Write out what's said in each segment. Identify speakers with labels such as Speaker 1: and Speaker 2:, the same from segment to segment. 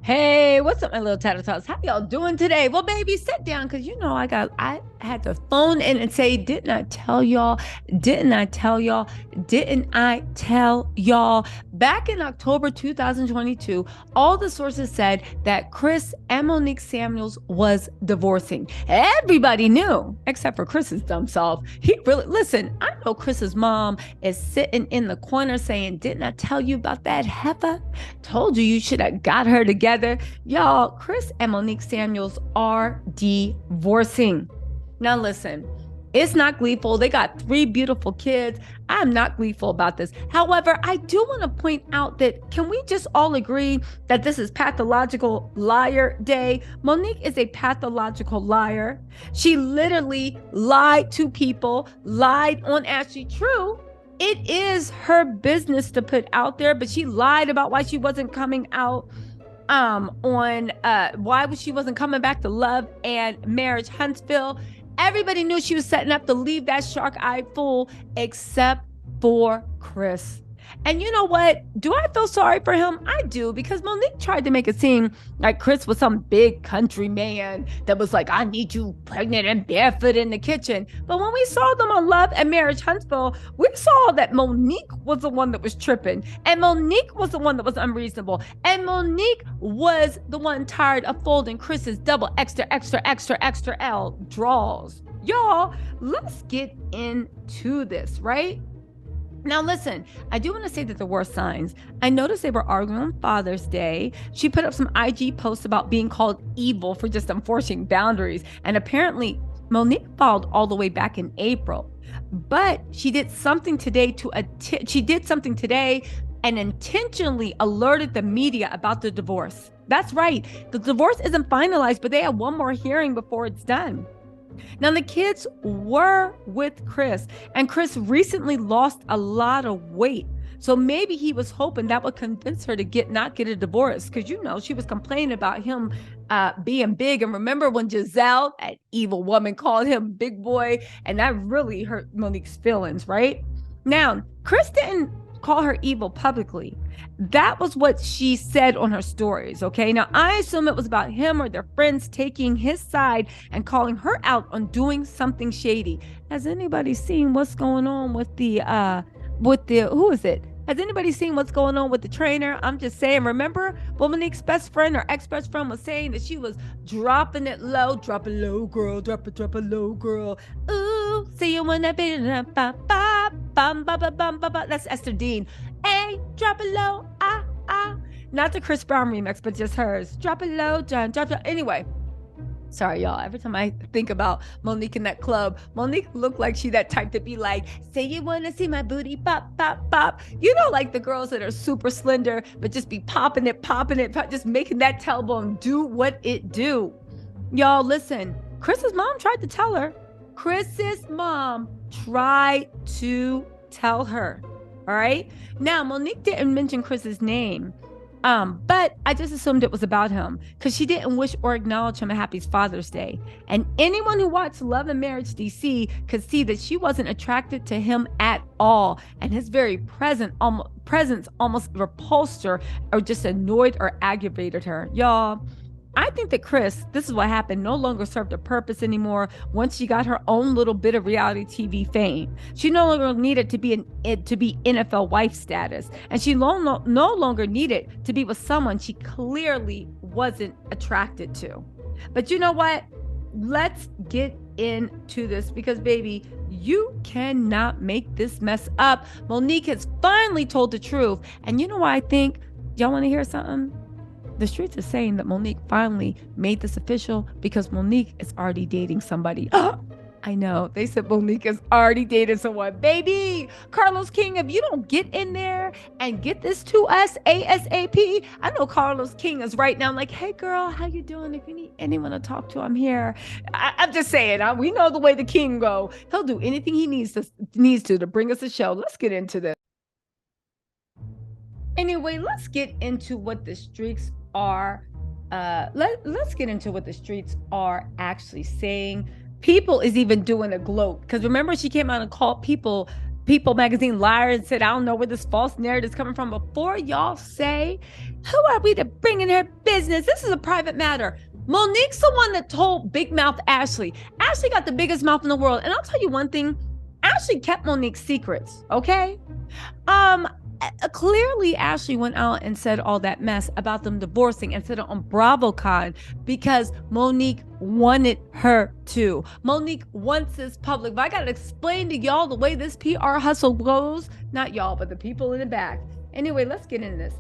Speaker 1: Hey, what's up, my little tatter tots? How y'all doing today? Well, baby, sit down because I had to phone in and say, didn't I tell y'all? Didn't I tell y'all? Didn't I tell y'all? Back in October 2022, all the sources said that Chris and Monique Samuels was divorcing. Everybody knew, except for Chris's dumb self. He really, listen, I know Chris's mom is sitting in the corner saying, didn't I tell you about that heifer? Told you should have got her together. Y'all, Chris and Monique Samuels are divorcing. Now, listen, it's not gleeful. They got 3 beautiful kids. I'm not gleeful about this. However, I do want to point out that can we just all agree that this is pathological liar day? Monique is a pathological liar. She literally lied to people, lied on Ashley. True, it is her business to put out there, but she lied about why she wasn't coming out on why she wasn't coming back to Love and Marriage Huntsville. Everybody knew she was setting up to leave that shark eye full except for Chris. And you know what? Do I feel sorry for him? I do, because Monique tried to make it seem like Chris was some big country man that was like, I need you pregnant and barefoot in the kitchen. But when we saw them on Love and Marriage Huntsville, we saw that Monique was the one that was tripping. And Monique was the one that was unreasonable. And Monique was the one tired of folding Chris's double extra, extra, extra, extra L draws. Y'all, let's get into this, right? Now, listen, I do want to say that there were signs. I noticed they were arguing on Father's Day. She put up some IG posts about being called evil for just enforcing boundaries. And apparently, Monique filed all the way back in April. But she did something today and intentionally alerted the media about the divorce. That's right. The divorce isn't finalized, but they have one more hearing before it's done. Now, the kids were with Chris, and Chris recently lost a lot of weight. So maybe he was hoping that would convince her to not get a divorce, because, she was complaining about him being big. And remember when Giselle, that evil woman, called him big boy, and that really hurt Monique's feelings, right? Now, Chris didn't call her evil publicly. That was what she said on her stories, okay? Now, I assume it was about him or their friends taking his side and calling her out on doing something shady. Has anybody seen what's going on with who is it? Has anybody seen what's going on with the trainer? I'm just saying, remember when Monique's best friend or ex-best friend was saying that she was dropping it low, drop it low, girl, drop it low, girl. Ooh, see you when that baby, that's Esther Dean. Hey, drop it low, not the Chris Brown remix, but just hers. Drop it low, John, drop it. Anyway, sorry, y'all. Every time I think about Monique in that club, Monique looked like she that type to be like, say you want to see my booty pop, pop, pop. Like the girls that are super slender, but just be popping it, just making that tailbone do what it do. Y'all, listen, Chris's mom tried to tell her. All right. Now, Monique didn't mention Chris's name. But I just assumed it was about him because she didn't wish or acknowledge him a happy Father's Day. And anyone who watched Love and Marriage DC could see that she wasn't attracted to him at all. And his very presence almost repulsed her or just annoyed or aggravated her. Y'all, I think that Chris, this is what happened, no longer served a purpose anymore once she got her own little bit of reality TV fame. She no longer needed to be NFL wife status, and she no longer needed to be with someone she clearly wasn't attracted to. But you know what? Let's get into this because, baby, you cannot make this mess up. Monique has finally told the truth. And you know what I think? Y'all want to hear something? The streets are saying that Monique finally made this official because Monique is already dating somebody. I know. They said Monique is already dating someone. Baby, Carlos King, if you don't get in there and get this to us ASAP, I know Carlos King is right now like, hey, girl, how you doing? If you need anyone to talk to, I'm here. I'm just saying, we know the way the king go. He'll do anything he needs to bring us a show. Let's get into this. Anyway, let's get into what the streets are. Let's get into what the streets are actually saying. People is even doing a gloat because remember she came out and called people People magazine liar and said, I don't know where this false narrative is coming from. Before y'all say, who are we to bring in her business? This is a private matter. Monique's the one that told Big Mouth Ashley. Ashley got the biggest mouth in the world. And I'll tell you one thing, Ashley kept Monique's secrets, okay? Clearly Ashley went out and said all that mess about them divorcing and said it on BravoCon because Monique wanted her to. Monique wants this public. But I got to explain to y'all the way this PR hustle goes. Not y'all, but the people in the back. Anyway, let's get into this.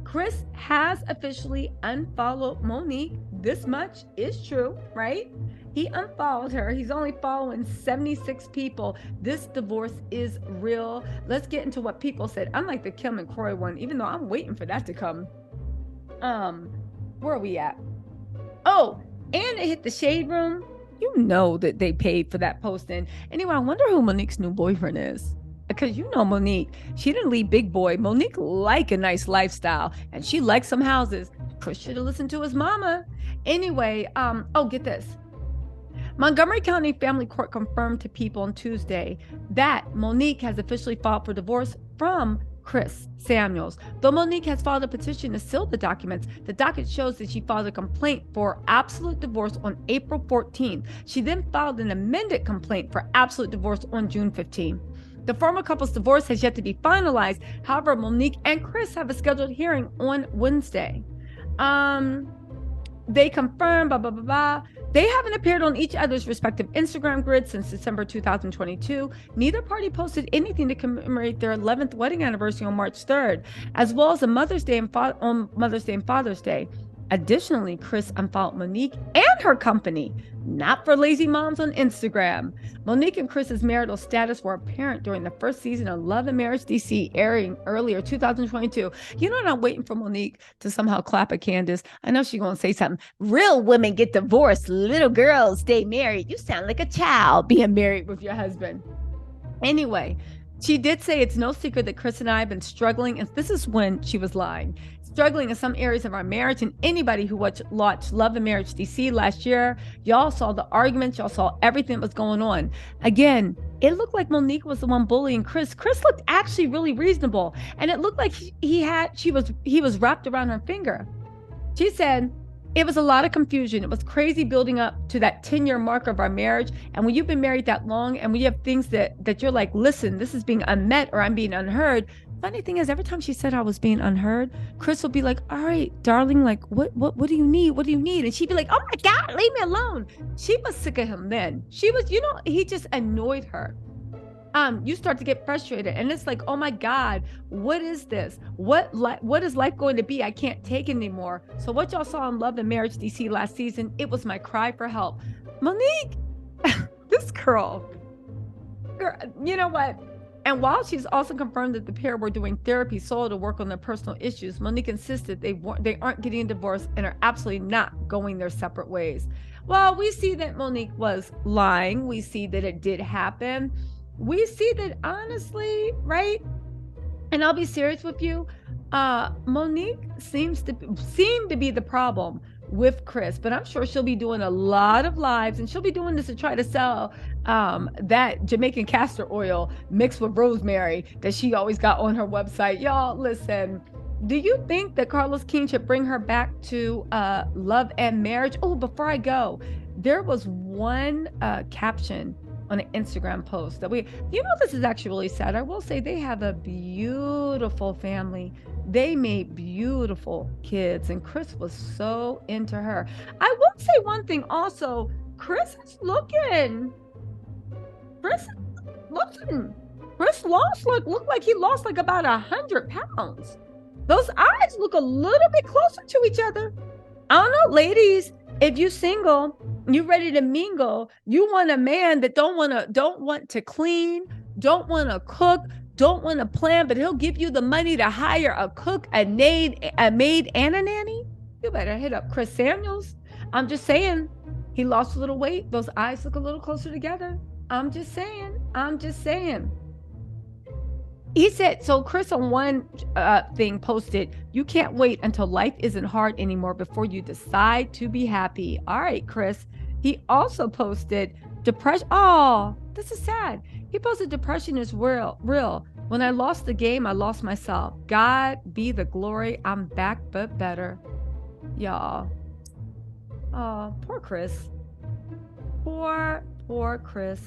Speaker 1: Chris has officially unfollowed Monique. This much is true, right? He unfollowed her. He's only following 76 people. This divorce is real. Let's get into what people said. Unlike the Kim and Croy one, even though I'm waiting for that to come. Where are we at? Oh, and it hit the Shade Room. You know that they paid for that posting. Anyway, I wonder who Monique's new boyfriend is. Because you know Monique, she didn't leave big boy. Monique like a nice lifestyle, and she likes some houses. Chris should have listened to his mama. Anyway, get this. Montgomery County Family Court confirmed to People on Tuesday that Monique has officially filed for divorce from Chris Samuels. Though Monique has filed a petition to seal the documents, the docket shows that she filed a complaint for absolute divorce on April 14th. She then filed an amended complaint for absolute divorce on June 15th. The former couple's divorce has yet to be finalized. However, Monique and Chris have a scheduled hearing on Wednesday. They confirmed, They haven't appeared on each other's respective Instagram grids since December 2022. Neither party posted anything to commemorate their 11th wedding anniversary on March 3rd, as well as on Mother's Day and Father's Day. Additionally, Chris unfollowed Monique and her company, Not for Lazy Moms, on Instagram. Monique and Chris's marital status were apparent during the first season of Love and Marriage DC, airing earlier 2022. You know what? I'm waiting for Monique to somehow clap at Candace. I know she's going to say something. Real women get divorced. Little girls stay married. You sound like a child being married with your husband. Anyway, she did say it's no secret that Chris and I have been struggling, and this is when she was lying. Struggling in some areas of our marriage, and anybody who watched Love and Marriage DC last year, y'all saw the arguments, y'all saw everything that was going on. Again, it looked like Monique was the one bullying Chris. Chris looked actually really reasonable, and it looked like he was wrapped around her finger. She said, it was a lot of confusion. It was crazy building up to that 10-year mark of our marriage. And when you've been married that long and when you have things that you're like, listen, this is being unmet or I'm being unheard. Funny thing is, every time she said I was being unheard, Chris would be like, all right, darling, like, what do you need? What do you need? And she'd be like, oh my God, leave me alone. She was sick of him then. She was, he just annoyed her. You start to get frustrated, and it's like, oh my God, what is this? What is life going to be? I can't take it anymore. So what y'all saw in Love and Marriage DC last season, it was my cry for help. Monique, this girl, you know what? And while she's also confirmed that the pair were doing therapy solo to work on their personal issues, Monique insisted they aren't getting a divorce and are absolutely not going their separate ways. Well, we see that Monique was lying. We see that it did happen. We see that, honestly, right? And I'll be serious with you. Monique seemed to be the problem with Chris, but I'm sure she'll be doing a lot of lives, and she'll be doing this to try to sell that Jamaican castor oil mixed with rosemary that she always got on her website. Y'all, listen. Do you think that Carlos King should bring her back to Love and Marriage? Oh, before I go, there was one caption on an Instagram post that this is actually really sad. I will say they have a beautiful family. They made beautiful kids, and Chris was so into her. I will say one thing also, Chris looked like he lost like about 100 pounds. Those eyes look a little bit closer to each other. I don't know, ladies, if you single, you ready to mingle, you want a man that don't want to clean, don't want to cook, don't want to plan, but he'll give you the money to hire a cook, a maid, and a nanny. You better hit up Chris Samuels. I'm just saying, he lost a little weight. Those eyes look a little closer together. I'm just saying. He said, so Chris on one thing posted, you can't wait until life isn't hard anymore before you decide to be happy. All right, Chris. He also posted, depression. Oh, This is sad. He posted depression is real. When I lost the game, I lost myself. God be the glory. I'm back, but better. Y'all. Oh, poor Chris. Poor Chris.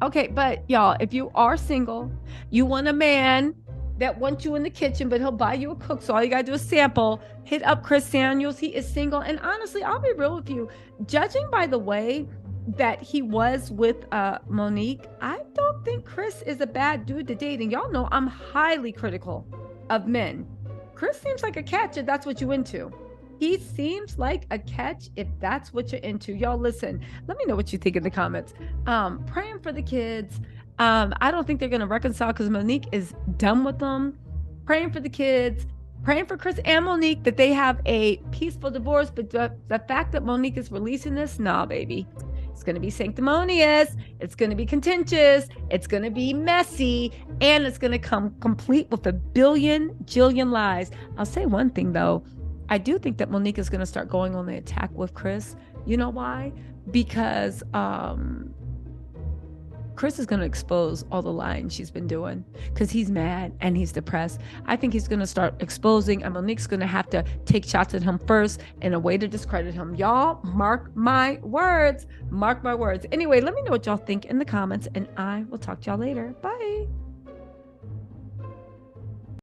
Speaker 1: Okay, but y'all, if you are single, you want a man that wants you in the kitchen, but he'll buy you a cook, so all you gotta do is sample. Hit up Chris Daniels. He is single, and honestly, I'll be real with you. Judging by the way that he was with Monique, I don't think Chris is a bad dude to date. And y'all know I'm highly critical of men. Chris seems like a catch if that's what you into. He seems like a catch if that's what you're into. Y'all listen, let me know what you think in the comments. Praying for the kids. I don't think they're going to reconcile because Monique is done with them. Praying for the kids. Praying for Chris and Monique that they have a peaceful divorce. But the fact that Monique is releasing this, nah, baby. It's going to be sanctimonious. It's going to be contentious. It's going to be messy. And it's going to come complete with a jillion lies. I'll say one thing, though. I do think that Monique is going to start going on the attack with Chris. You know why? Because Chris is going to expose all the lying she's been doing because he's mad and he's depressed. I think he's going to start exposing, and Monique's going to have to take shots at him first in a way to discredit him. Y'all, mark my words. Mark my words. Anyway, let me know what y'all think in the comments, and I will talk to y'all later. Bye.